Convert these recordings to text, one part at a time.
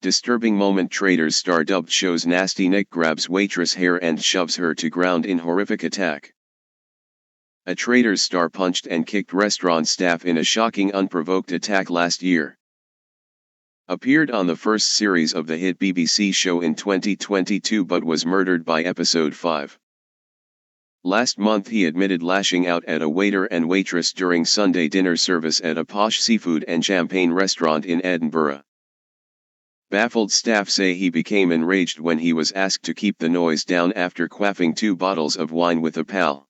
Disturbing moment. Traitors star dubbed shows Nasty Nick grabs waitress hair and shoves her to ground in horrific attack. A Traitors star punched and kicked restaurant staff in a shocking unprovoked attack last year. Appeared on the first series of the hit BBC show in 2022 but was murdered by episode 5. Last month he admitted lashing out at a waiter and waitress during Sunday dinner service at a posh seafood and champagne restaurant in Edinburgh. Baffled staff say he became enraged when he was asked to keep the noise down after quaffing 2 bottles of wine with a pal.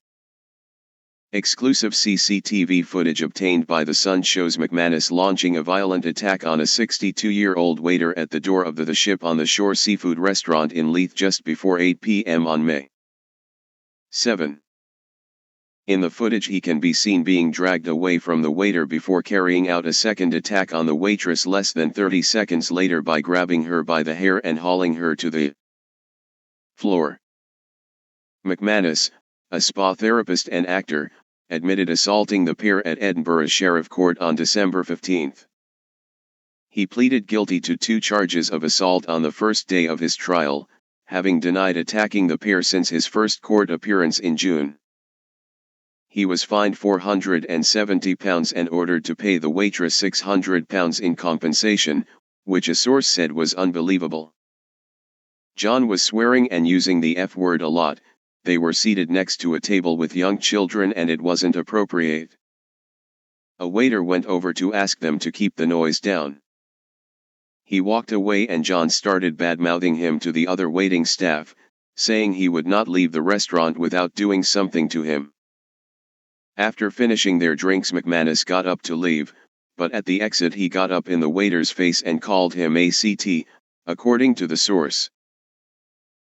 Exclusive CCTV footage obtained by The Sun shows McManus launching a violent attack on a 62-year-old waiter at the door of the Ship on the Shore seafood restaurant in Leith just before 8 p.m. on May 7. In the footage he can be seen being dragged away from the waiter before carrying out a second attack on the waitress less than 30 seconds later by grabbing her by the hair and hauling her to the floor. McManus, a spa therapist and actor, admitted assaulting the pair at Edinburgh Sheriff Court on December 15. He pleaded guilty to 2 charges of assault on the first day of his trial, having denied attacking the pair since his first court appearance in June. He was fined £470 and ordered to pay the waitress £600 in compensation, which a source said was unbelievable. John was swearing and using the F word a lot. They were seated next to a table with young children and it wasn't appropriate. A waiter went over to ask them to keep the noise down. He walked away and John started bad-mouthing him to the other waiting staff, saying he would not leave the restaurant without doing something to him. After finishing their drinks, McManus got up to leave, but at the exit he got up in the waiter's face and called him ACT, according to the source.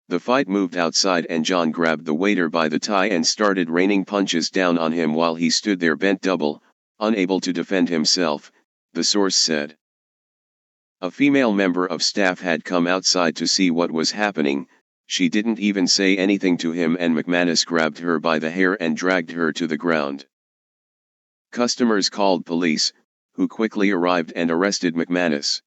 The fight moved outside and John grabbed the waiter by the tie and started raining punches down on him while he stood there bent double, unable to defend himself, the source said. A female member of staff had come outside to see what was happening. She didn't even say anything to him and McManus grabbed her by the hair and dragged her to the ground. Customers called police, who quickly arrived and arrested McManus.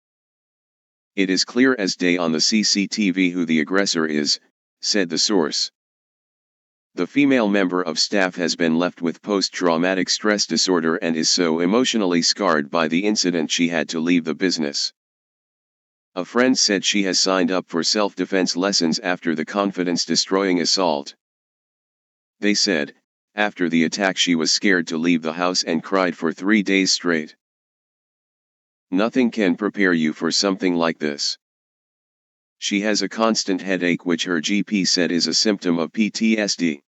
It is clear as day on the CCTV who the aggressor is, said the source. The female member of staff has been left with post-traumatic stress disorder and is so emotionally scarred by the incident she had to leave the business. A friend said she has signed up for self-defense lessons after the confidence-destroying assault. They said, after the attack she was scared to leave the house and cried for 3 days straight. Nothing can prepare you for something like this. She has a constant headache which her GP said is a symptom of PTSD.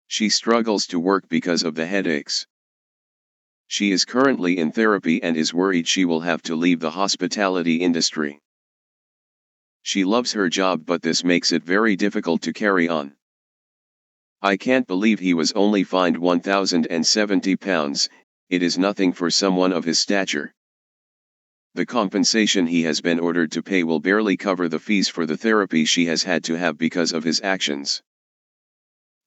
She struggles to work because of the headaches. She is currently in therapy and is worried she will have to leave the hospitality industry. She loves her job but this makes it very difficult to carry on. I can't believe he was only fined £1,070, it is nothing for someone of his stature. The compensation he has been ordered to pay will barely cover the fees for the therapy she has had to have because of his actions.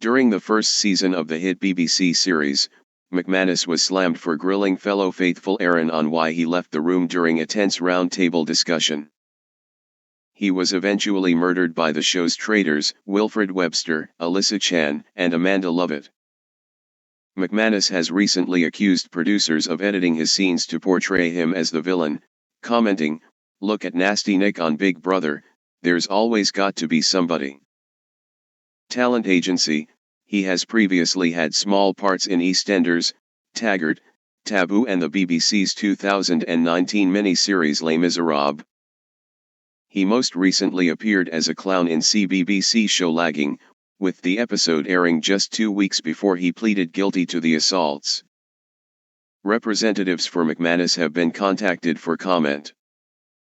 During the first season of the hit BBC series, McManus was slammed for grilling fellow faithful Aaron on why he left the room during a tense round-table discussion. He was eventually murdered by the show's Traitors, Wilfred Webster, Alyssa Chan, and Amanda Lovett. McManus has recently accused producers of editing his scenes to portray him as the villain, commenting, "Look at Nasty Nick on Big Brother, there's always got to be somebody." Talent agency, he has previously had small parts in EastEnders, Taggart, Taboo and the BBC's 2019 mini-series Les Miserables. He most recently appeared as a clown in CBBC show Lagging, with the episode airing just 2 weeks before he pleaded guilty to the assaults. Representatives for McManus have been contacted for comment.